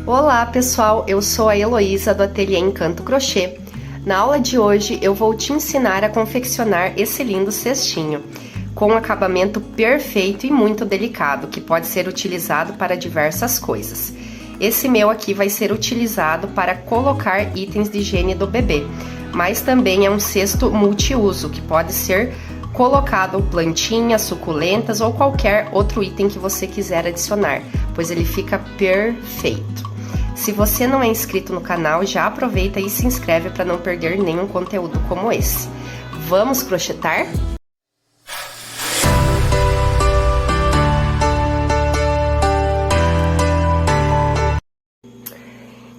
Olá pessoal, eu sou a Heloísa do Ateliê Encanto Crochê. Na aula de hoje eu vou te ensinar a confeccionar esse lindo cestinho, com um acabamento perfeito e muito delicado, que pode ser utilizado para diversas coisas. Esse meu aqui vai ser utilizado para colocar itens de higiene do bebê, mas também é um cesto multiuso, que pode ser colocado plantinhas, suculentas ou qualquer outro item que você quiser adicionar, pois ele fica perfeito. Se você não é inscrito no canal, já aproveita e se inscreve para não perder nenhum conteúdo como esse. Vamos crochetar?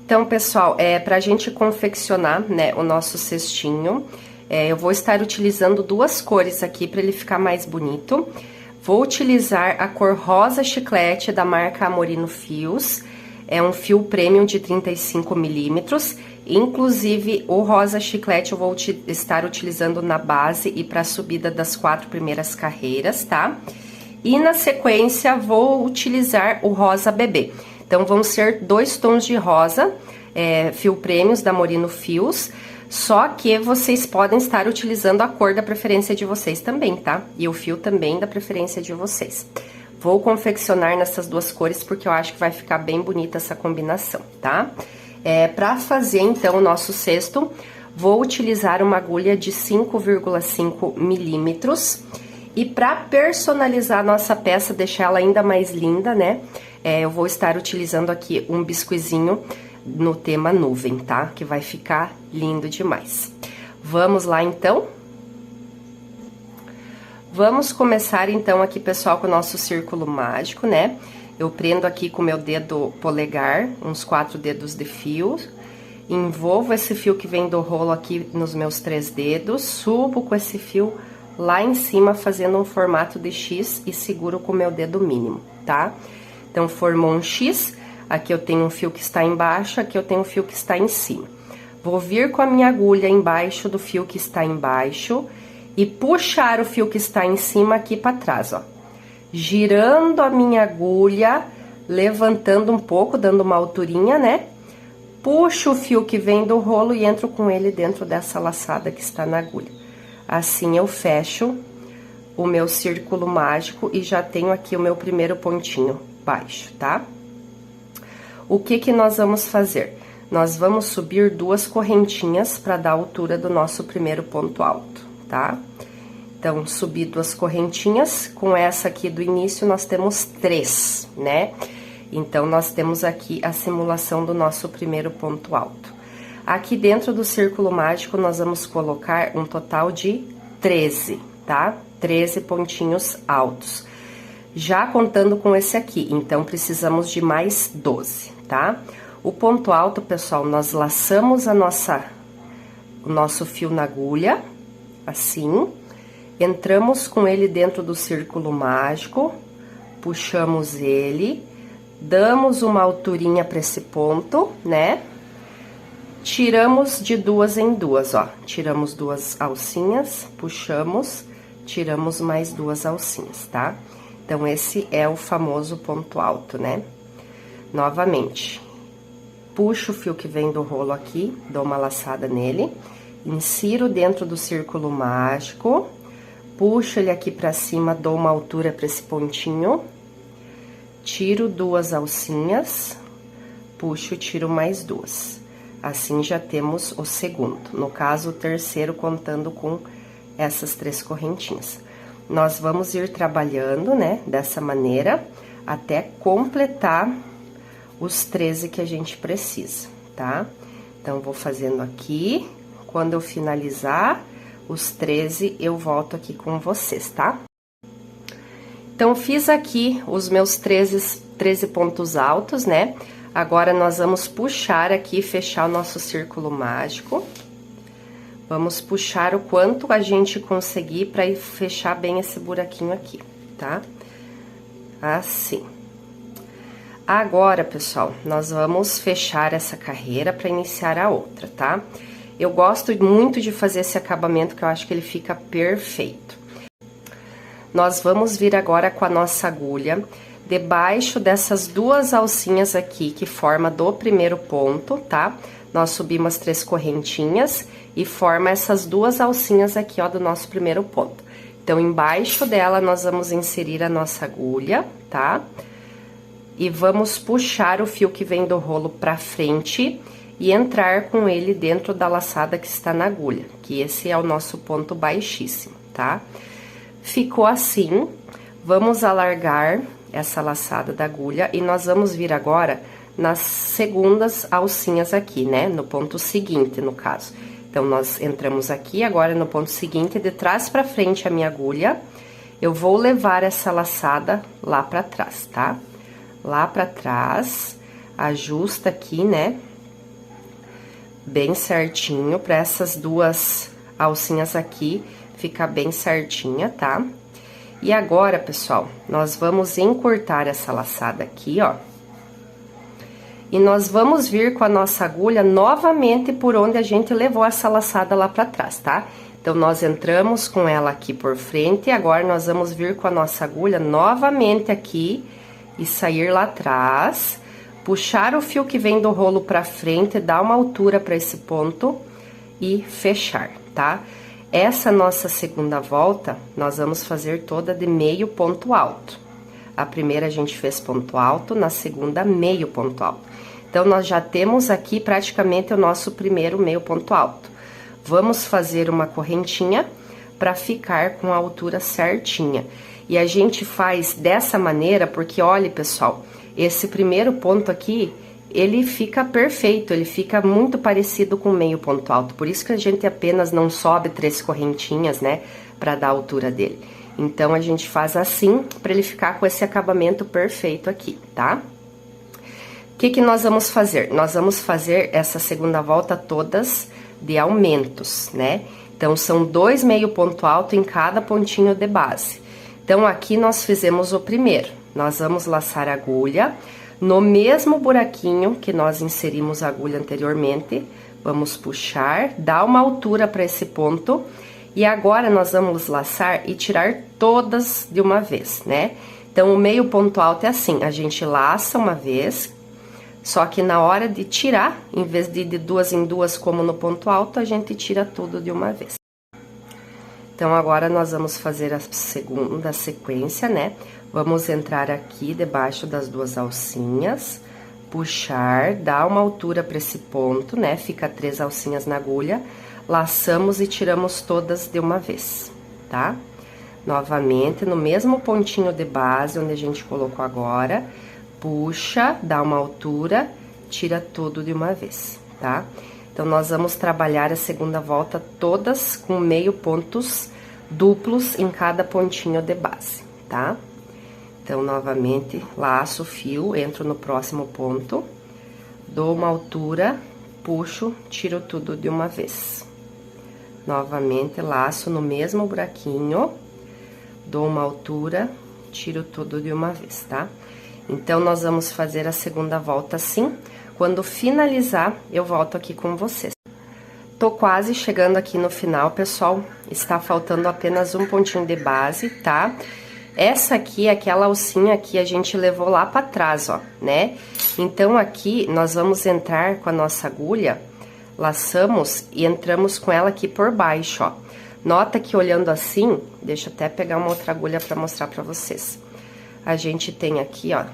Então, pessoal, para a gente confeccionar, né, o nosso cestinho, eu vou estar utilizando duas cores aqui para ele ficar mais bonito. Vou utilizar a cor rosa chiclete da marca Amorino Fios. É um fio premium de 35 milímetros, inclusive o rosa chiclete eu vou estar utilizando na base e para a subida das 4 primeiras carreiras, tá? E na sequência vou utilizar o rosa bebê. Então vão ser 2 tons de rosa, fio premium da Amorino Fios, só que vocês podem estar utilizando a cor da preferência de vocês também, tá? E o fio também da preferência de vocês. Vou confeccionar nessas duas cores porque eu acho que vai ficar bem bonita essa combinação, tá? Para fazer, então, o nosso cesto, vou utilizar uma agulha de 5,5 milímetros. E para personalizar a nossa peça, deixar ela ainda mais linda, né? Eu vou estar utilizando aqui um biscuizinho no tema nuvem, tá? Que vai ficar lindo demais. Vamos lá, então? Vamos começar, então, aqui, pessoal, com o nosso círculo mágico, né? Eu prendo aqui com o meu dedo polegar, uns 4 dedos de fio. Envolvo esse fio que vem do rolo aqui nos meus 3 dedos. Subo com esse fio lá em cima, fazendo um formato de X e seguro com o meu dedo mínimo, tá? Então, formou um X. Aqui eu tenho um fio que está embaixo, aqui eu tenho um fio que está em cima. Vou vir com a minha agulha embaixo do fio que está embaixo e puxar o fio que está em cima aqui para trás, ó. Girando a minha agulha, levantando um pouco, dando uma alturinha, né? Puxo o fio que vem do rolo e entro com ele dentro dessa laçada que está na agulha. Assim eu fecho o meu círculo mágico e já tenho aqui o meu primeiro pontinho baixo, tá? O que nós vamos fazer? Nós vamos subir 2 correntinhas para dar a altura do nosso primeiro ponto alto, tá? Então, subi 2 correntinhas, com essa aqui do início nós temos 3, né? Então, nós temos aqui a simulação do nosso primeiro ponto alto. Aqui dentro do círculo mágico, nós vamos colocar um total de 13, tá? 13 pontinhos altos. Já contando com esse aqui, então, precisamos de mais 12, tá? O ponto alto, pessoal, nós laçamos o nosso fio na agulha, assim, entramos com ele dentro do círculo mágico, puxamos ele, damos uma alturinha para esse ponto, né? Tiramos de 2 em 2, ó. Tiramos 2 alcinhas, puxamos, tiramos mais 2 alcinhas, tá? Então, esse é o famoso ponto alto, né? Novamente, puxo o fio que vem do rolo aqui, dou uma laçada nele, insiro dentro do círculo mágico, puxo ele aqui pra cima, dou uma altura pra esse pontinho, tiro 2 alcinhas, puxo, tiro mais 2. Assim já temos o segundo, no caso o terceiro contando com essas 3 correntinhas. Nós vamos ir trabalhando, né, dessa maneira, até completar os 13 que a gente precisa, tá? Então, vou fazendo aqui, quando eu finalizar os 13, eu volto aqui com vocês, tá? Então, fiz aqui os meus 13 pontos altos, né? Agora, nós vamos puxar aqui, fechar o nosso círculo mágico. Vamos puxar o quanto a gente conseguir para fechar bem esse buraquinho aqui, tá? Assim. Agora, pessoal, nós vamos fechar essa carreira para iniciar a outra, tá? Eu gosto muito de fazer esse acabamento, que eu acho que ele fica perfeito. Nós vamos vir agora com a nossa agulha debaixo dessas duas alcinhas aqui, que forma do primeiro ponto, tá? Nós subimos as 3 correntinhas e forma essas duas alcinhas aqui, ó, do nosso primeiro ponto. Então, embaixo dela, nós vamos inserir a nossa agulha, tá? E vamos puxar o fio que vem do rolo pra frente e entrar com ele dentro da laçada que está na agulha, que esse é o nosso ponto baixíssimo, tá? Ficou assim, vamos alargar essa laçada da agulha e nós vamos vir agora nas segundas alcinhas aqui, né? No ponto seguinte, no caso. Então, nós entramos aqui, agora no ponto seguinte, de trás pra frente a minha agulha, eu vou levar essa laçada lá pra trás, tá? Lá pra trás, ajusta aqui, né? Bem certinho, pra essas duas alcinhas aqui ficar bem certinha, tá? E agora, pessoal, nós vamos encurtar essa laçada aqui, ó. E nós vamos vir com a nossa agulha novamente por onde a gente levou essa laçada lá pra trás, tá? Então, nós entramos com ela aqui por frente, e agora nós vamos vir com a nossa agulha novamente aqui e sair lá atrás, puxar o fio que vem do rolo pra frente, dar uma altura pra esse ponto e fechar, tá? Essa nossa segunda volta, nós vamos fazer toda de meio ponto alto. A primeira a gente fez ponto alto, na segunda meio ponto alto. Então, nós já temos aqui praticamente o nosso primeiro meio ponto alto. Vamos fazer uma correntinha para ficar com a altura certinha. E a gente faz dessa maneira porque, olha, pessoal, esse primeiro ponto aqui, ele fica perfeito, ele fica muito parecido com meio ponto alto. Por isso que a gente apenas não sobe 3 correntinhas, né, para dar a altura dele. Então, a gente faz assim, para ele ficar com esse acabamento perfeito aqui, tá? O que que nós vamos fazer? Nós vamos fazer essa segunda volta todas de aumentos, né? Então, são 2 meio ponto alto em cada pontinho de base. Então, aqui nós fizemos o primeiro. Nós vamos laçar a agulha no mesmo buraquinho que nós inserimos a agulha anteriormente. Vamos puxar, dar uma altura para esse ponto. E agora, nós vamos laçar e tirar todas de uma vez, né? Então, o meio ponto alto é assim, a gente laça uma vez, só que na hora de tirar, em vez de 2 em 2 como no ponto alto, a gente tira tudo de uma vez. Então, agora nós vamos fazer a segunda sequência, né? Vamos entrar aqui debaixo das duas alcinhas, puxar, dar uma altura para esse ponto, né? Fica 3 alcinhas na agulha, laçamos e tiramos todas de uma vez, tá? Novamente, no mesmo pontinho de base, onde a gente colocou agora, puxa, dá uma altura, tira tudo de uma vez, tá? Então, nós vamos trabalhar a segunda volta todas com meio pontos duplos em cada pontinho de base, tá? Então, novamente, laço o fio, entro no próximo ponto, dou uma altura, puxo, tiro tudo de uma vez. Novamente, laço no mesmo buraquinho, dou uma altura, tiro tudo de uma vez, tá? Então, nós vamos fazer a segunda volta assim. Quando finalizar, eu volto aqui com vocês. Tô quase chegando aqui no final, pessoal. Está faltando apenas um pontinho de base, tá? Essa aqui é aquela alcinha que a gente levou lá pra trás, ó, né? Então, aqui, nós vamos entrar com a nossa agulha, laçamos e entramos com ela aqui por baixo, ó. Nota que olhando assim, deixa eu até pegar uma outra agulha pra mostrar pra vocês. A gente tem aqui, ó,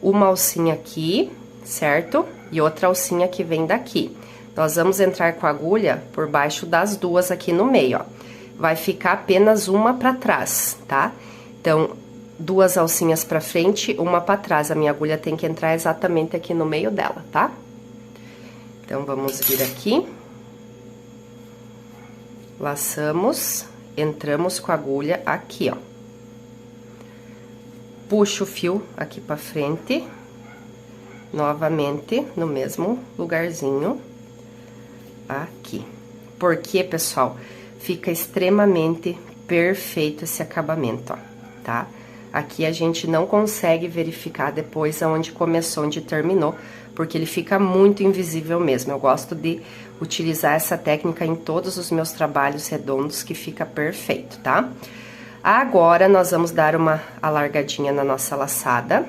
uma alcinha aqui, certo? E outra alcinha que vem daqui. Nós vamos entrar com a agulha por baixo das duas aqui no meio, ó. Vai ficar apenas uma pra trás, tá? Então, 2 alcinhas pra frente, uma pra trás. A minha agulha tem que entrar exatamente aqui no meio dela, tá? Então, vamos vir aqui. Laçamos, entramos com a agulha aqui, ó. Puxo o fio aqui pra frente, novamente, no mesmo lugarzinho, aqui. Porque, pessoal, fica extremamente perfeito esse acabamento, ó, tá? Aqui a gente não consegue verificar depois aonde começou, onde terminou, porque ele fica muito invisível mesmo. Eu gosto de utilizar essa técnica em todos os meus trabalhos redondos, que fica perfeito, tá? Agora, nós vamos dar uma alargadinha na nossa laçada.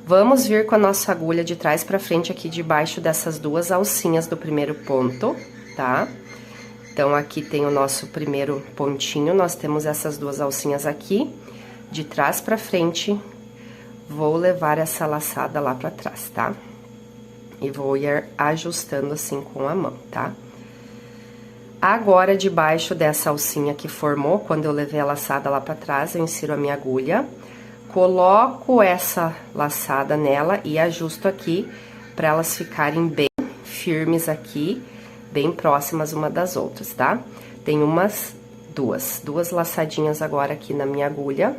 Vamos vir com a nossa agulha de trás pra frente aqui debaixo dessas duas alcinhas do primeiro ponto, tá? Então, aqui tem o nosso primeiro pontinho, nós temos essas duas alcinhas aqui, de trás pra frente, vou levar essa laçada lá pra trás, tá? E vou ir ajustando assim com a mão, tá? Agora, debaixo dessa alcinha que formou, quando eu levei a laçada lá pra trás, eu insiro a minha agulha, coloco essa laçada nela e ajusto aqui pra elas ficarem bem firmes aqui, bem próximas uma das outras, tá? Tem duas laçadinhas agora aqui na minha agulha,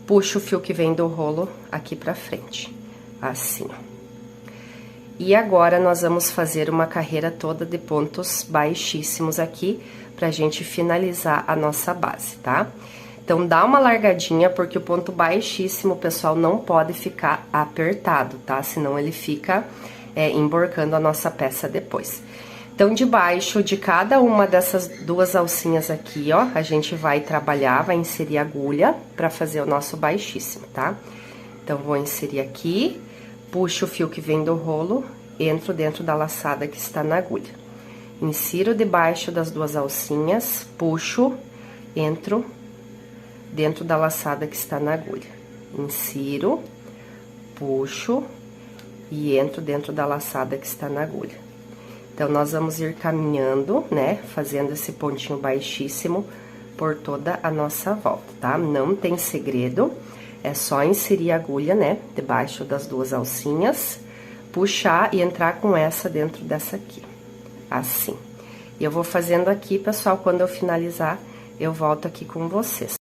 puxo o fio que vem do rolo aqui pra frente, assim, ó. E agora, nós vamos fazer uma carreira toda de pontos baixíssimos aqui, pra gente finalizar a nossa base, tá? Então, dá uma largadinha, porque o ponto baixíssimo, pessoal, não pode ficar apertado, tá? Senão ele fica emborcando a nossa peça depois. Então, debaixo de cada uma dessas duas alcinhas aqui, ó, a gente vai trabalhar, vai inserir agulha pra fazer o nosso baixíssimo, tá? Então, vou inserir aqui, puxo o fio que vem do rolo, entro dentro da laçada que está na agulha. Insiro debaixo das duas alcinhas, puxo, entro dentro da laçada que está na agulha. Insiro, puxo e entro dentro da laçada que está na agulha. Então, nós vamos ir caminhando, né, fazendo esse pontinho baixíssimo por toda a nossa volta, tá? Não tem segredo, é só inserir a agulha, né, debaixo das duas alcinhas, puxar e entrar com essa dentro dessa aqui, assim. E eu vou fazendo aqui, pessoal, quando eu finalizar, eu volto aqui com vocês.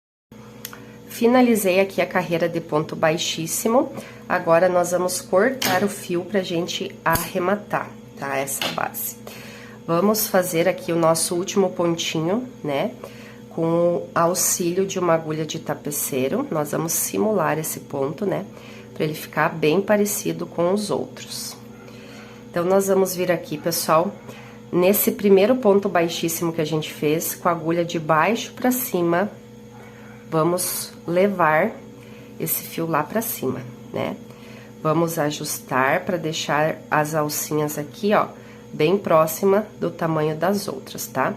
Finalizei aqui a carreira de ponto baixíssimo, agora nós vamos cortar o fio pra gente arrematar, tá? Essa base. Vamos fazer aqui o nosso último pontinho, né? Com o auxílio de uma agulha de tapeceiro, nós vamos simular esse ponto, né? Pra ele ficar bem parecido com os outros. Então, nós vamos vir aqui, pessoal, nesse primeiro ponto baixíssimo que a gente fez, com a agulha de baixo pra cima, vamos levar esse fio lá pra cima, né? Vamos ajustar pra deixar as alcinhas aqui, ó, bem próxima do tamanho das outras, tá?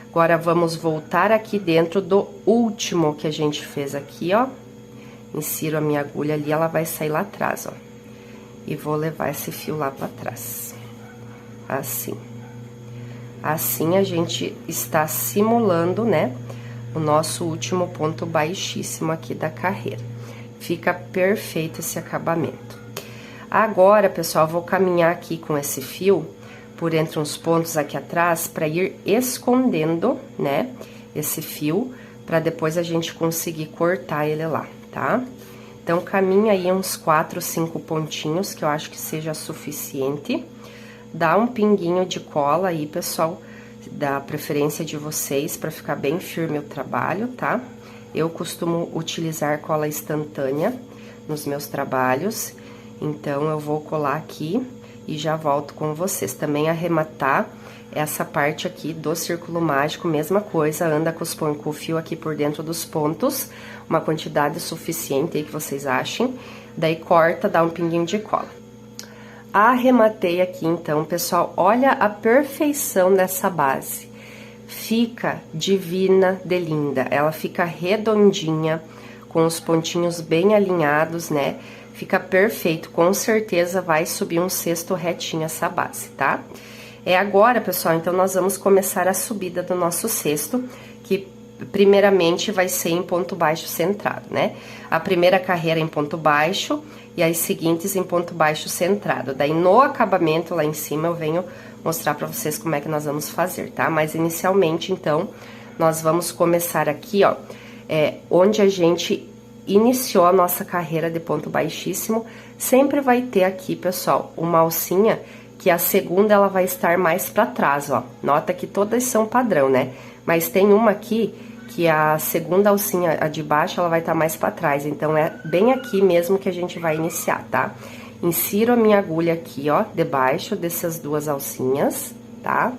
Agora, vamos voltar aqui dentro do último que a gente fez aqui, ó. Insiro a minha agulha ali, ela vai sair lá atrás, ó. E vou levar esse fio lá pra trás. Assim. Assim, a gente está simulando, né, o nosso último ponto baixíssimo aqui da carreira. Fica perfeito esse acabamento. Agora, pessoal, eu vou caminhar aqui com esse fio por entre uns pontos aqui atrás, para ir escondendo, né, esse fio, para depois a gente conseguir cortar ele lá, tá? Então, caminha aí uns 4, 5 pontinhos, que eu acho que seja suficiente. Dá um pinguinho de cola aí, pessoal, da preferência de vocês, para ficar bem firme o trabalho, tá? Eu costumo utilizar cola instantânea nos meus trabalhos, então eu vou colar aqui e já volto com vocês. Também arrematar essa parte aqui do círculo mágico, mesma coisa, anda com o fio aqui por dentro dos pontos, uma quantidade suficiente aí que vocês achem, daí corta, dá um pinguinho de cola. Arrematei aqui então, pessoal, olha a perfeição dessa base. Fica divina de linda, ela fica redondinha, com os pontinhos bem alinhados, né? Fica perfeito, com certeza vai subir um cesto retinho essa base, tá? Agora, pessoal, então nós vamos começar a subida do nosso cesto, que primeiramente vai ser em ponto baixo centrado, né? A primeira carreira em ponto baixo e as seguintes em ponto baixo centrado. Daí, no acabamento lá em cima, eu venho mostrar pra vocês como é que nós vamos fazer, tá? Mas inicialmente, então, nós vamos começar aqui, ó, onde a gente iniciou a nossa carreira de ponto baixíssimo, sempre vai ter aqui, pessoal, uma alcinha que a segunda ela vai estar mais pra trás, ó. Nota que todas são padrão, né? Mas tem uma aqui que a segunda alcinha, a de baixo, ela vai estar mais pra trás. Então, é bem aqui mesmo que a gente vai iniciar, tá? Insiro a minha agulha aqui, ó, debaixo dessas duas alcinhas, tá?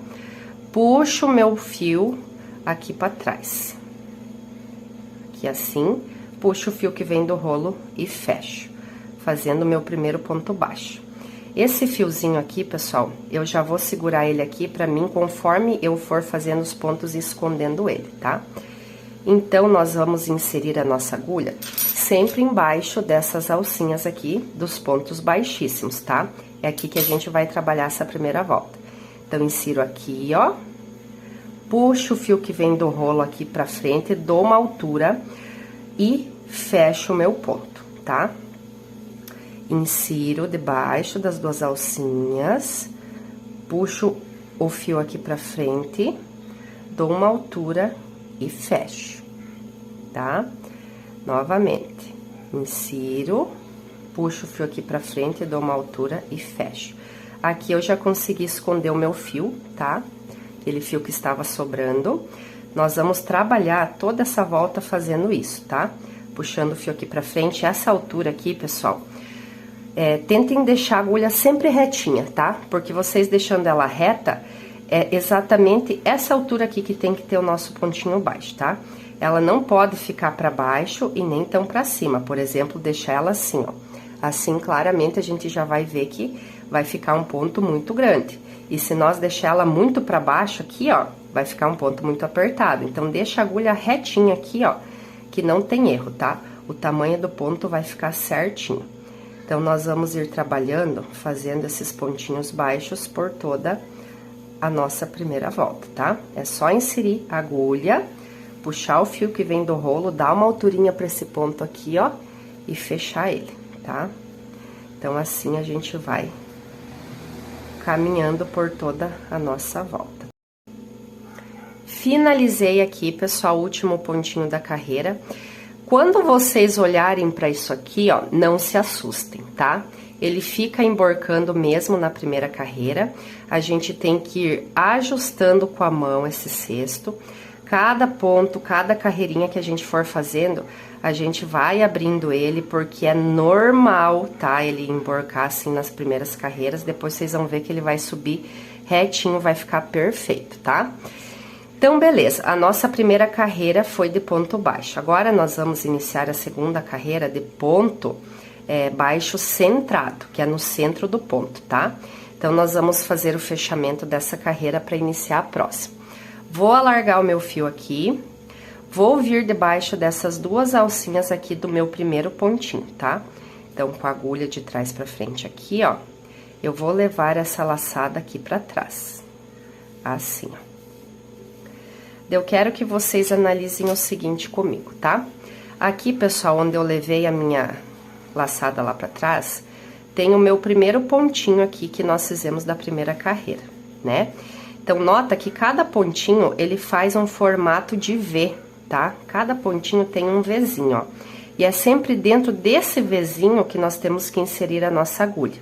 Puxo o meu fio aqui pra trás. aqui assim, puxo o fio que vem do rolo e fecho, fazendo o meu primeiro ponto baixo. Esse fiozinho aqui, pessoal, eu já vou segurar ele aqui pra mim, conforme eu for fazendo os pontos e escondendo ele, tá? Então, nós vamos inserir a nossa agulha sempre embaixo dessas alcinhas aqui, dos pontos baixíssimos, tá? É aqui que a gente vai trabalhar essa primeira volta. Então, insiro aqui, ó, puxo o fio que vem do rolo aqui pra frente, dou uma altura e fecho o meu ponto, tá? Insiro debaixo das duas alcinhas, puxo o fio aqui pra frente, dou uma altura e fecho, tá? Novamente, insiro, puxo o fio aqui pra frente, dou uma altura e fecho. Aqui eu já consegui esconder o meu fio, tá? Aquele fio que estava sobrando. Nós vamos trabalhar toda essa volta fazendo isso, tá? Puxando o fio aqui pra frente, essa altura aqui, pessoal, tentem deixar a agulha sempre retinha, tá? Porque vocês deixando ela reta, é exatamente essa altura aqui que tem que ter o nosso pontinho baixo, tá? Ela não pode ficar pra baixo e nem tão pra cima, por exemplo, deixar ela assim, ó. Assim, claramente, a gente já vai ver que vai ficar um ponto muito grande. E se nós deixar ela muito pra baixo aqui, ó, vai ficar um ponto muito apertado. Então, deixa a agulha retinha aqui, ó, que não tem erro, tá? O tamanho do ponto vai ficar certinho. Então, nós vamos ir trabalhando, fazendo esses pontinhos baixos por toda a nossa primeira volta, tá? É só inserir a agulha, puxar o fio que vem do rolo, dar uma alturinha pra esse ponto aqui, ó, e fechar ele, tá? Então, assim a gente vai caminhando por toda a nossa volta. Finalizei aqui, pessoal, o último pontinho da carreira. Quando vocês olharem pra isso aqui, ó, não se assustem, tá? Ele fica emborcando mesmo na primeira carreira. A gente tem que ir ajustando com a mão esse cesto. Cada ponto, cada carreirinha que a gente for fazendo, a gente vai abrindo ele, porque é normal, tá? Ele emborcar assim nas primeiras carreiras, depois vocês vão ver que ele vai subir retinho, vai ficar perfeito, tá? Então, beleza, a nossa primeira carreira foi de ponto baixo. Agora, nós vamos iniciar a segunda carreira de ponto baixo centrado, que é no centro do ponto, tá? Então, nós vamos fazer o fechamento dessa carreira para iniciar a próxima. Vou alargar o meu fio aqui, vou vir debaixo dessas duas alcinhas aqui do meu primeiro pontinho, tá? Então, com a agulha de trás pra frente aqui, ó, eu vou levar essa laçada aqui pra trás, assim, ó. Eu quero que vocês analisem o seguinte comigo, tá? Aqui, pessoal, onde eu levei a minha laçada lá pra trás, tem o meu primeiro pontinho aqui que nós fizemos da primeira carreira, né? Então, nota que cada pontinho, ele faz um formato de V, tá? Cada pontinho tem um Vzinho, ó. E é sempre dentro desse Vzinho que nós temos que inserir a nossa agulha.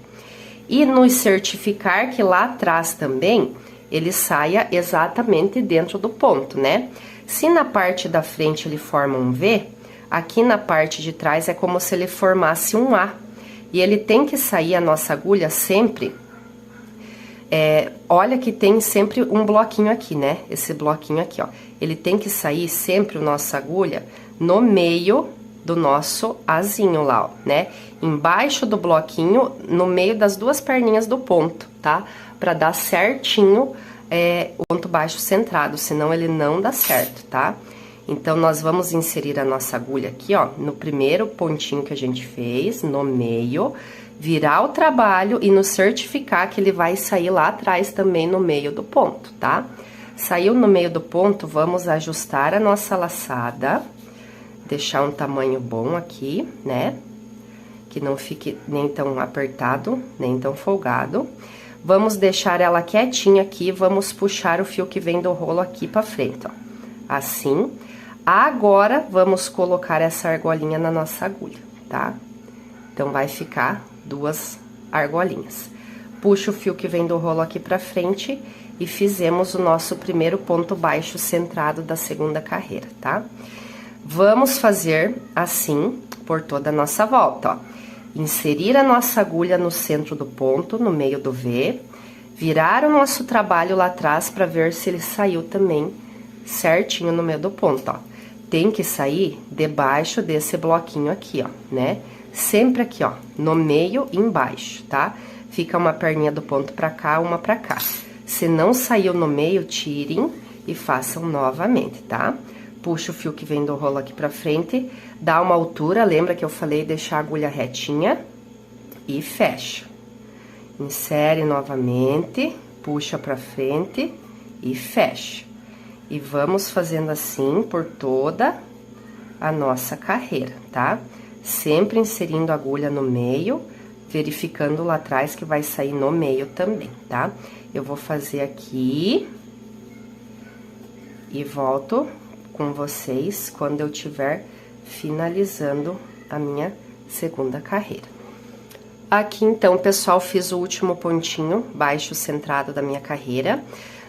E nos certificar que lá atrás também ele saia exatamente dentro do ponto, né? Se na parte da frente ele forma um V, aqui na parte de trás é como se ele formasse um A. E ele tem que sair a nossa agulha sempre... olha que tem sempre um bloquinho aqui, né? Esse bloquinho aqui, ó. Ele tem que sair sempre a nossa agulha no meio do nosso azinho lá, ó, né? Embaixo do bloquinho, no meio das duas perninhas do ponto, tá? Pra dar certinho o ponto baixo centrado, senão ele não dá certo, tá? Então, nós vamos inserir a nossa agulha aqui, ó, no primeiro pontinho que a gente fez, no meio, virar o trabalho e nos certificar que ele vai sair lá atrás também no meio do ponto, tá? Saiu no meio do ponto, vamos ajustar a nossa laçada, deixar um tamanho bom aqui, né? Que não fique nem tão apertado, nem tão folgado. Vamos deixar ela quietinha aqui, vamos puxar o fio que vem do rolo aqui pra frente, ó. Assim. Agora, vamos colocar essa argolinha na nossa agulha, tá? Então, vai ficar duas argolinhas. Puxa o fio que vem do rolo aqui pra frente e fizemos o nosso primeiro ponto baixo centrado da segunda carreira, tá? Vamos fazer assim por toda a nossa volta, ó. Inserir a nossa agulha no centro do ponto, no meio do V, virar o nosso trabalho lá atrás para ver se ele saiu também certinho no meio do ponto, ó. tem que sair debaixo desse bloquinho aqui, ó, né? Sempre aqui, ó, no meio e embaixo, tá? Fica uma perninha do ponto pra cá, uma pra cá. Se não saiu no meio, tirem e façam novamente, tá? Puxa o fio que vem do rolo aqui pra frente, dá uma altura, lembra que eu falei deixar a agulha retinha e fecha. Insere novamente, puxa pra frente e fecha. E vamos fazendo assim por toda a nossa carreira, tá? Sempre inserindo a agulha no meio, verificando lá atrás que vai sair no meio também, tá? Eu vou fazer aqui e volto com vocês quando eu tiver finalizando a minha segunda carreira. Aqui, então, pessoal, fiz o último pontinho baixo centrado da minha carreira.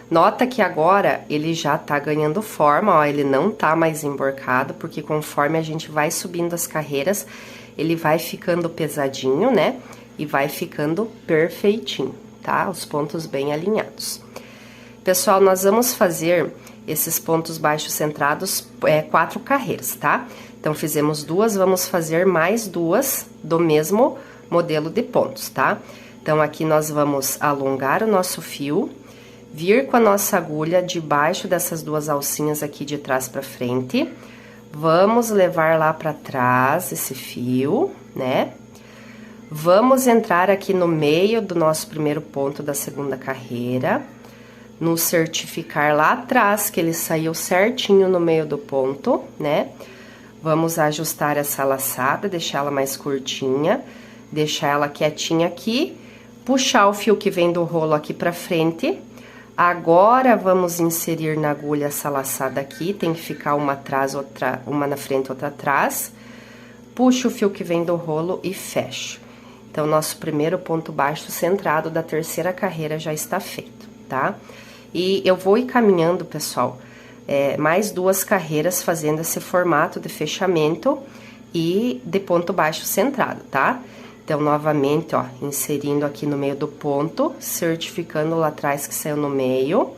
Nota que agora ele já tá ganhando forma, ó, ele não tá mais emborcado, porque conforme a gente vai subindo as carreiras, ele vai ficando pesadinho, né? E vai ficando perfeitinho, tá? Os pontos bem alinhados. Pessoal, nós vamos fazer esses pontos baixos centrados, 4 carreiras, tá? Então, fizemos 2, vamos fazer mais 2 do mesmo modelo de pontos, tá? Então, aqui nós vamos alongar o nosso fio, vir com a nossa agulha debaixo dessas 2 alcinhas aqui de trás pra frente, vamos levar lá pra trás esse fio, né? Vamos entrar aqui no meio do nosso primeiro ponto da segunda carreira, nos certificar lá atrás que ele saiu certinho no meio do ponto, né? Vamos ajustar essa laçada, deixar ela mais curtinha, deixar ela quietinha aqui, puxar o fio que vem do rolo aqui pra frente. Agora, vamos inserir na agulha essa laçada aqui, tem que ficar uma atrás, outra, uma na frente, outra atrás. Puxa o fio que vem do rolo e fecha. Então, nosso primeiro ponto baixo centrado da terceira carreira já está feito, tá? E eu vou ir caminhando, pessoal, mais 2 carreiras fazendo esse formato de fechamento e de ponto baixo centrado, tá? Então, novamente, ó, inserindo aqui no meio do ponto, certificando lá atrás que saiu no meio.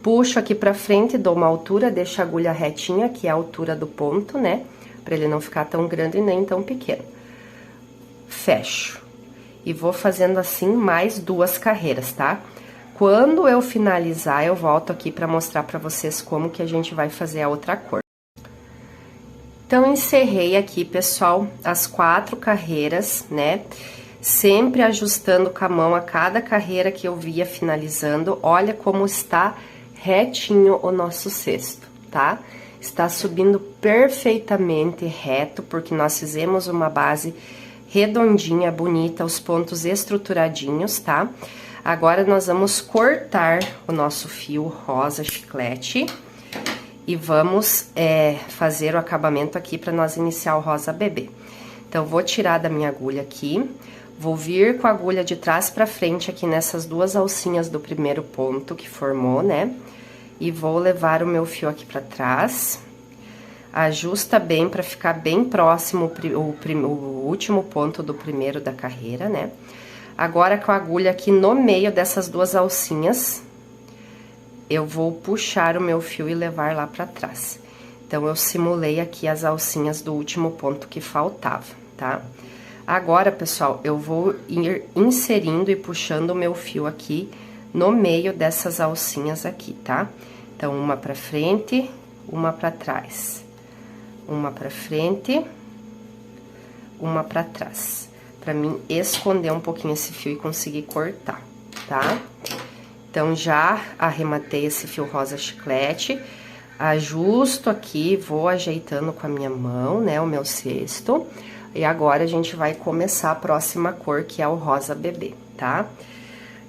Puxo aqui pra frente, dou uma altura, deixo a agulha retinha, que é a altura do ponto, né? Pra ele não ficar tão grande e nem tão pequeno. Fecho. E vou fazendo assim mais 2 carreiras, tá? Quando eu finalizar, eu volto aqui pra mostrar pra vocês como que a gente vai fazer a outra cor. Então, encerrei aqui, pessoal, as 4 carreiras, né? Sempre ajustando com a mão a cada carreira que eu via finalizando. Olha como está retinho o nosso cesto, tá? Está subindo perfeitamente reto, porque nós fizemos uma base redondinha, bonita, os pontos estruturadinhos, tá? Agora, nós vamos cortar o nosso fio rosa chiclete. E vamos fazer o acabamento aqui para nós iniciar o rosa bebê. Então, vou tirar da minha agulha aqui, vou vir com a agulha de trás para frente aqui nessas 2 alcinhas do primeiro ponto que formou, né? E vou levar o meu fio aqui para trás. Ajusta bem para ficar bem próximo o último ponto do primeiro da carreira, né? Agora, com a agulha aqui no meio dessas 2 alcinhas, eu vou puxar o meu fio e levar lá pra trás. Então, eu simulei aqui as alcinhas do último ponto que faltava, tá? Agora, pessoal, eu vou ir inserindo e puxando o meu fio aqui no meio dessas alcinhas aqui, tá? Então, uma pra frente, uma pra trás. Uma pra frente, uma pra trás. Pra mim, esconder um pouquinho esse fio e conseguir cortar, tá? Então, já arrematei esse fio rosa chiclete, ajusto aqui, vou ajeitando com a minha mão, né, o meu cesto. E agora, a gente vai começar a próxima cor, que é o rosa bebê, tá?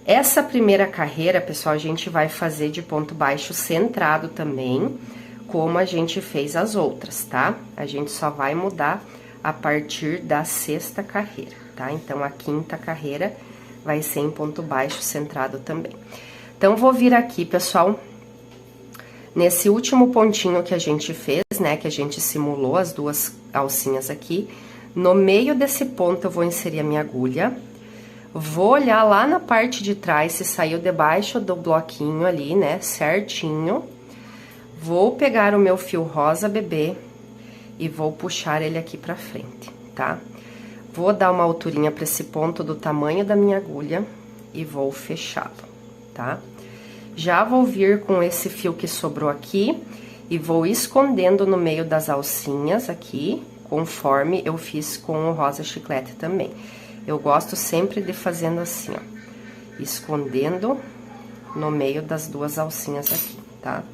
Essa primeira carreira, pessoal, a gente vai fazer de ponto baixo centrado também, como a gente fez as outras, tá? A gente só vai mudar a partir da 6ª carreira, tá? Então, a 5ª carreira vai ser em ponto baixo centrado também. Então, vou vir aqui, pessoal, nesse último pontinho que a gente fez, né, que a gente simulou as 2 alcinhas aqui, no meio desse ponto eu vou inserir a minha agulha, vou olhar lá na parte de trás se saiu debaixo do bloquinho ali, né, certinho, Vou pegar o meu fio rosa bebê e vou puxar ele aqui pra frente, tá? Vou dar uma alturinha pra esse ponto do tamanho da minha agulha e vou fechá-lo, tá? Já vou vir com esse fio que sobrou aqui e vou escondendo no meio das alcinhas aqui, conforme eu fiz com o rosa chiclete também. Eu gosto sempre de fazendo assim, ó, escondendo no meio das duas alcinhas aqui, tá?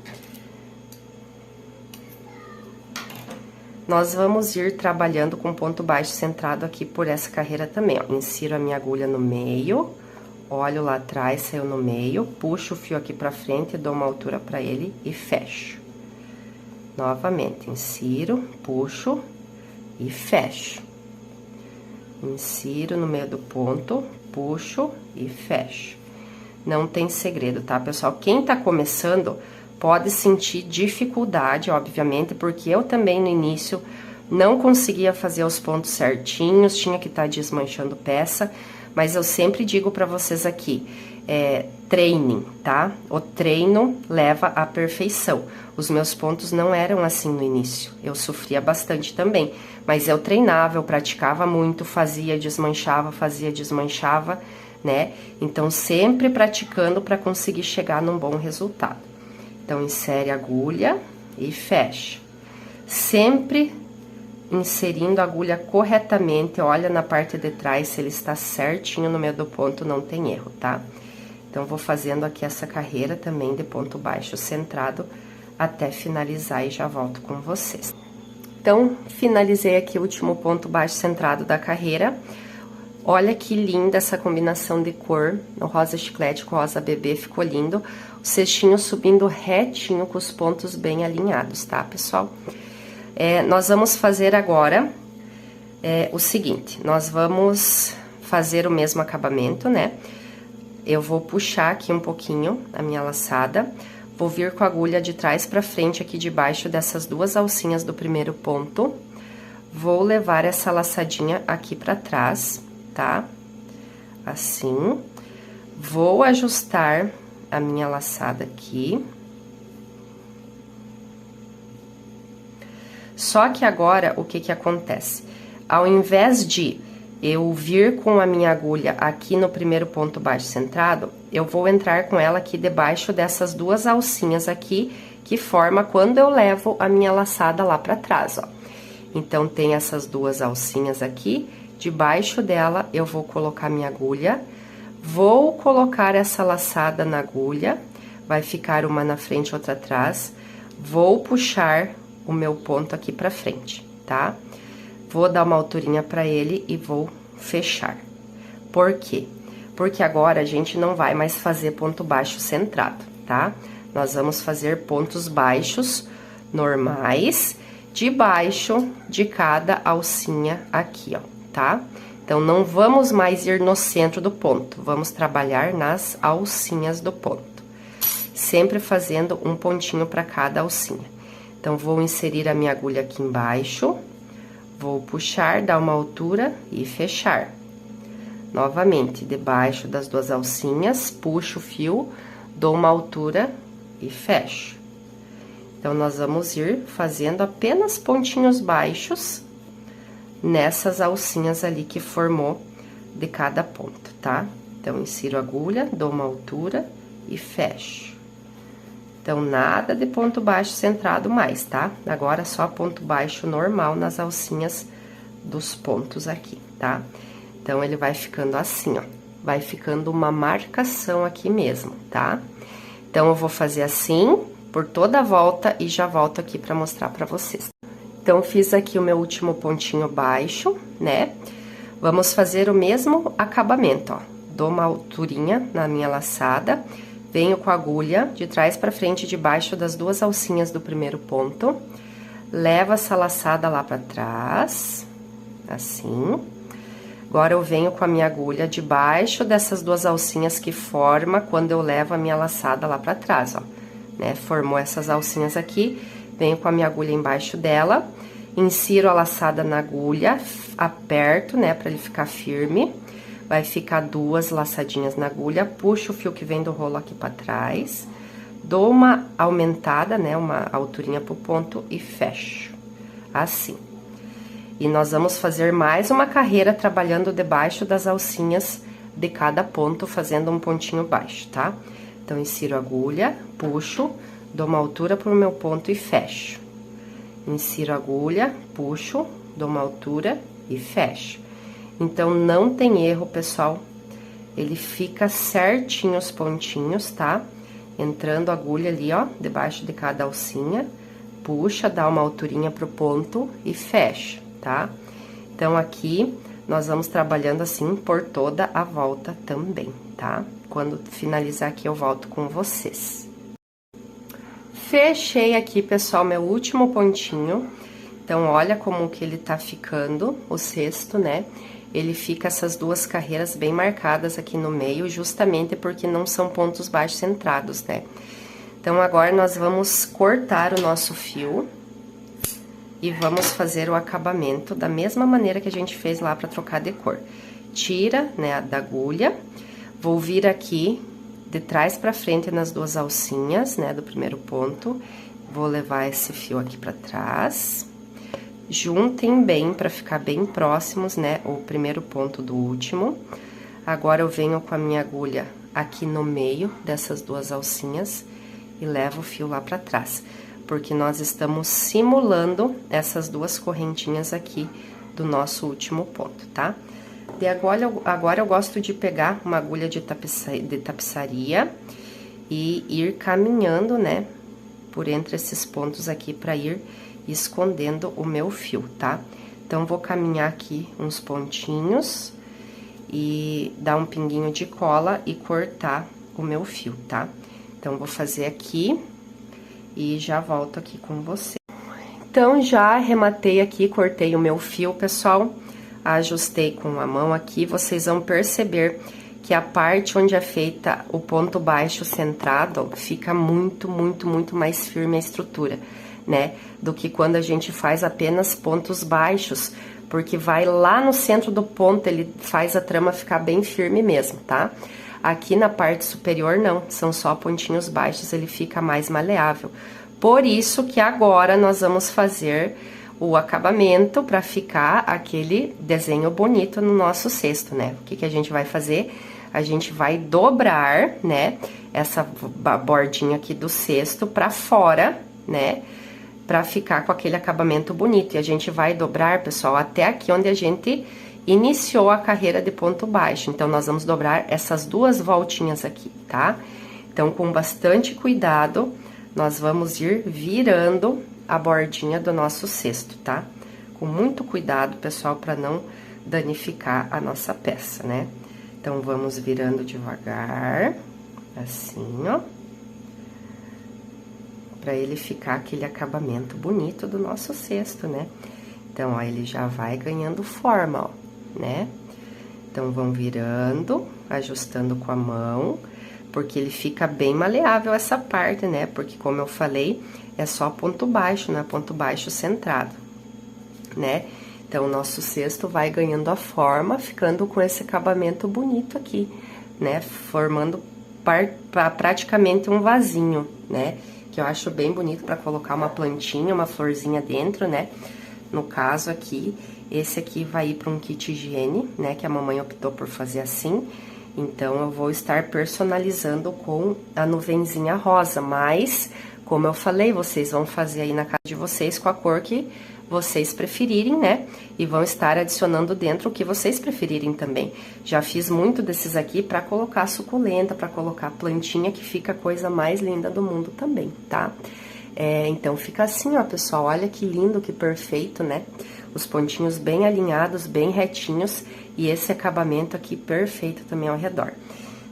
Nós vamos ir trabalhando com ponto baixo centrado aqui por essa carreira também, ó. Insiro a minha agulha no meio, olho lá atrás, saiu no meio, puxo o fio aqui pra frente, dou uma altura pra ele e fecho. Novamente, insiro, puxo e fecho. Insiro no meio do ponto, puxo e fecho. Não tem segredo, tá, pessoal? Quem tá começando pode sentir dificuldade, obviamente, porque eu também no início não conseguia fazer os pontos certinhos, tinha que estar desmanchando peça, mas eu sempre digo pra vocês aqui, treinem, tá? O treino leva à perfeição. Os meus pontos não eram assim no início, eu sofria bastante também, mas eu treinava, eu praticava muito, fazia, desmanchava, né? Então, sempre praticando para conseguir chegar num bom resultado. Então, insere a agulha e fecha. Sempre inserindo a agulha corretamente, olha na parte de trás se ele está certinho no meio do ponto, não tem erro, tá? Então, vou fazendo aqui essa carreira também de ponto baixo centrado até finalizar e já volto com vocês. Então, finalizei aqui o último ponto baixo centrado da carreira. Olha que linda essa combinação de cor, no rosa chiclete com rosa bebê, ficou lindo. O cestinho subindo retinho com os pontos bem alinhados, tá, pessoal? Nós vamos fazer agora o seguinte, nós vamos fazer o mesmo acabamento, né? Eu vou puxar aqui um pouquinho a minha laçada, vou vir com a agulha de trás pra frente aqui debaixo dessas duas alcinhas do primeiro ponto, vou levar essa laçadinha aqui pra trás, tá? Assim, vou ajustar a minha laçada aqui. Só que agora, o que que acontece? Ao invés de eu vir com a minha agulha aqui no primeiro ponto baixo centrado, eu vou entrar com ela aqui debaixo dessas duas alcinhas aqui, que forma quando eu levo a minha laçada lá pra trás, ó. Então, tem essas duas alcinhas aqui, debaixo dela eu vou colocar minha agulha, vou colocar essa laçada na agulha, vai ficar uma na frente e outra atrás, vou puxar o meu ponto aqui pra frente, tá? Vou dar uma alturinha pra ele e vou fechar. Por quê? Porque agora a gente não vai mais fazer ponto baixo centrado, tá? Nós vamos fazer pontos baixos normais, debaixo de cada alcinha aqui, ó, tá? Então, não vamos mais ir no centro do ponto, vamos trabalhar nas alcinhas do ponto. Sempre fazendo um pontinho para cada alcinha. Então, vou inserir a minha agulha aqui embaixo, vou puxar, dar uma altura e fechar. Novamente, debaixo das duas alcinhas, puxo o fio, dou uma altura e fecho. Então, nós vamos ir fazendo apenas pontinhos baixos nessas alcinhas ali que formou de cada ponto, tá? Então, insiro a agulha, dou uma altura e fecho. Então, nada de ponto baixo centrado mais, tá? Agora, só ponto baixo normal nas alcinhas dos pontos aqui, tá? Então, ele vai ficando assim, ó. Vai ficando uma marcação aqui mesmo, tá? Então, eu vou fazer assim por toda a volta e já volto aqui pra mostrar pra vocês. Então, fiz aqui o meu último pontinho baixo, né? Vamos fazer o mesmo acabamento, ó. Dou uma alturinha na minha laçada, venho com a agulha de trás pra frente, debaixo das duas alcinhas do primeiro ponto, levo essa laçada lá pra trás, assim. Agora, eu venho com a minha agulha debaixo dessas duas alcinhas que forma quando eu levo a minha laçada lá pra trás, ó. Né? Formou essas alcinhas aqui, venho com a minha agulha embaixo dela, insiro a laçada na agulha, aperto, né, pra ele ficar firme. Vai ficar duas laçadinhas na agulha, puxo o fio que vem do rolo aqui pra trás, dou uma aumentada, né, uma alturinha pro ponto e fecho, assim. E nós vamos fazer mais uma carreira trabalhando debaixo das alcinhas de cada ponto, fazendo um pontinho baixo, tá? Então, insiro a agulha, puxo, dou uma altura pro meu ponto e fecho. Insiro a agulha, puxo, dou uma altura e fecho. Então, não tem erro, pessoal. Ele fica certinho os pontinhos, tá? Entrando a agulha ali, ó, debaixo de cada alcinha. Puxa, dá uma alturinha pro ponto e fecha, tá? Então, aqui, nós vamos trabalhando assim por toda a volta também, tá? Quando finalizar aqui, eu volto com vocês. Fechei aqui, pessoal, meu último pontinho. Então, olha como que ele tá ficando, o cesto, né? Ele fica essas duas carreiras bem marcadas aqui no meio, justamente porque não são pontos baixos centrados, né? Então, agora nós vamos cortar o nosso fio e vamos fazer o acabamento da mesma maneira que a gente fez lá para trocar de cor. Tira, né, da agulha, vou vir aqui de trás para frente nas duas alcinhas, né, do primeiro ponto, vou levar esse fio aqui para trás. Juntem bem para ficar bem próximos, né, o primeiro ponto do último. Agora eu venho com a minha agulha aqui no meio dessas duas alcinhas e levo o fio lá para trás, porque nós estamos simulando essas duas correntinhas aqui do nosso último ponto, tá? E agora eu gosto de pegar uma agulha de tapeçaria e ir caminhando, né, por entre esses pontos aqui para ir escondendo o meu fio, tá? Então, vou caminhar aqui uns pontinhos e dar um pinguinho de cola e cortar o meu fio, tá? Então, vou fazer aqui e já volto aqui com você. Então, já arrematei aqui, cortei o meu fio, pessoal. Ajustei com a mão aqui, vocês vão perceber que a parte onde é feita o ponto baixo centrado, fica muito mais firme a estrutura, né? Do que quando a gente faz apenas pontos baixos, porque vai lá no centro do ponto, ele faz a trama ficar bem firme mesmo, tá? Aqui na parte superior não, são só pontinhos baixos, ele fica mais maleável. Por isso que agora nós vamos fazer o acabamento para ficar aquele desenho bonito no nosso cesto, né? O que que a gente vai fazer? A gente vai dobrar, né, essa bordinha aqui do cesto para fora, né, para ficar com aquele acabamento bonito. E a gente vai dobrar, pessoal, até aqui onde a gente iniciou a carreira de ponto baixo. Então, nós vamos dobrar essas duas voltinhas aqui, tá? Então, com bastante cuidado, nós vamos ir virando a bordinha do nosso cesto, tá? Com muito cuidado, pessoal, para não danificar a nossa peça, né? Então, vamos virando devagar, assim, ó. Pra ele ficar aquele acabamento bonito do nosso cesto, né? Então, ó, ele já vai ganhando forma, ó, né? Então, vão virando, ajustando com a mão, porque ele fica bem maleável essa parte, né? Porque, como eu falei, é só ponto baixo, não é ponto baixo centrado, né? Então, o nosso cesto vai ganhando a forma, ficando com esse acabamento bonito aqui, né? Formando praticamente um vasinho, né? Que eu acho bem bonito para colocar uma plantinha, uma florzinha dentro, né? No caso aqui, esse aqui vai ir para um kit higiene, né? Que a mamãe optou por fazer assim. Então, eu vou estar personalizando com a nuvenzinha rosa, mas, como eu falei, vocês vão fazer aí na casa de vocês com a cor que vocês preferirem, né? E vão estar adicionando dentro o que vocês preferirem também. Já fiz muito desses aqui pra colocar suculenta, pra colocar plantinha, que fica a coisa mais linda do mundo também, tá? Então, fica assim, ó, pessoal, olha que lindo, que perfeito, né? Os pontinhos bem alinhados, bem retinhos, e esse acabamento aqui perfeito também ao redor.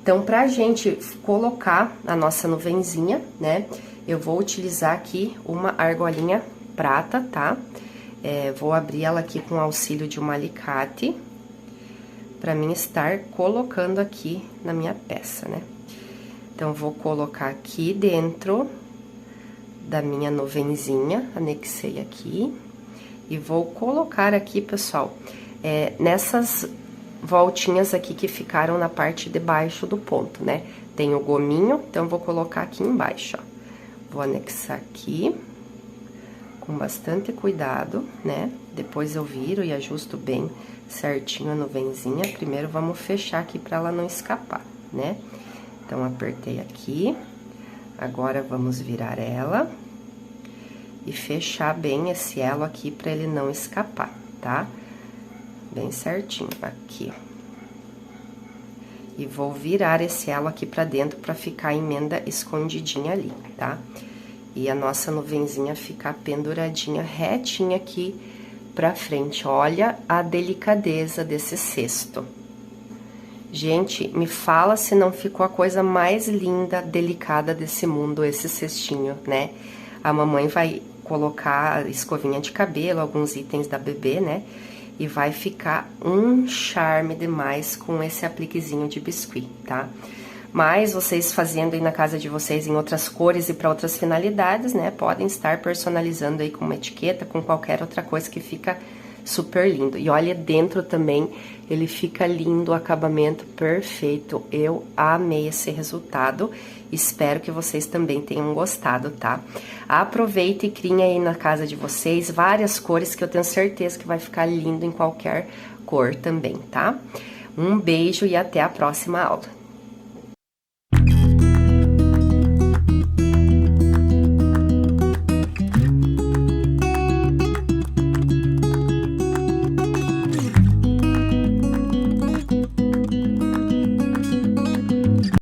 Então, pra gente colocar a nossa nuvenzinha, né? Eu vou utilizar aqui uma argolinha prata, tá? Vou abrir ela aqui com auxílio de um alicate, pra mim estar colocando aqui na minha peça, né? Então, vou colocar aqui dentro da minha nuvenzinha, anexei aqui, e vou colocar aqui, pessoal, nessas voltinhas aqui que ficaram na parte de baixo do ponto, né? Tem o gominho, então vou colocar aqui embaixo, ó. Vou anexar aqui, com bastante cuidado, né? Depois eu viro e ajusto bem certinho a nuvenzinha. Primeiro vamos fechar aqui pra ela não escapar, né? Então, apertei aqui. Agora, vamos virar ela e fechar bem esse elo aqui pra ele não escapar, tá? Bem certinho, aqui, ó. E vou virar esse elo aqui pra dentro pra ficar a emenda escondidinha ali, tá? E a nossa nuvenzinha ficar penduradinha, retinha aqui pra frente. Olha a delicadeza desse cesto. Gente, me fala se não ficou a coisa mais linda, delicada desse mundo, esse cestinho, né? A mamãe vai colocar escovinha de cabelo, alguns itens da bebê, né? E vai ficar um charme demais com esse apliquezinho de biscuit, tá? Mas vocês fazendo aí na casa de vocês em outras cores e para outras finalidades, né? Podem estar personalizando aí com uma etiqueta, com qualquer outra coisa que fica super lindo. E olha, dentro também ele fica lindo, o acabamento perfeito. Eu amei esse resultado. Espero que vocês também tenham gostado, tá? Aproveita e criem aí na casa de vocês várias cores que eu tenho certeza que vai ficar lindo em qualquer cor também, tá? Um beijo e até a próxima aula.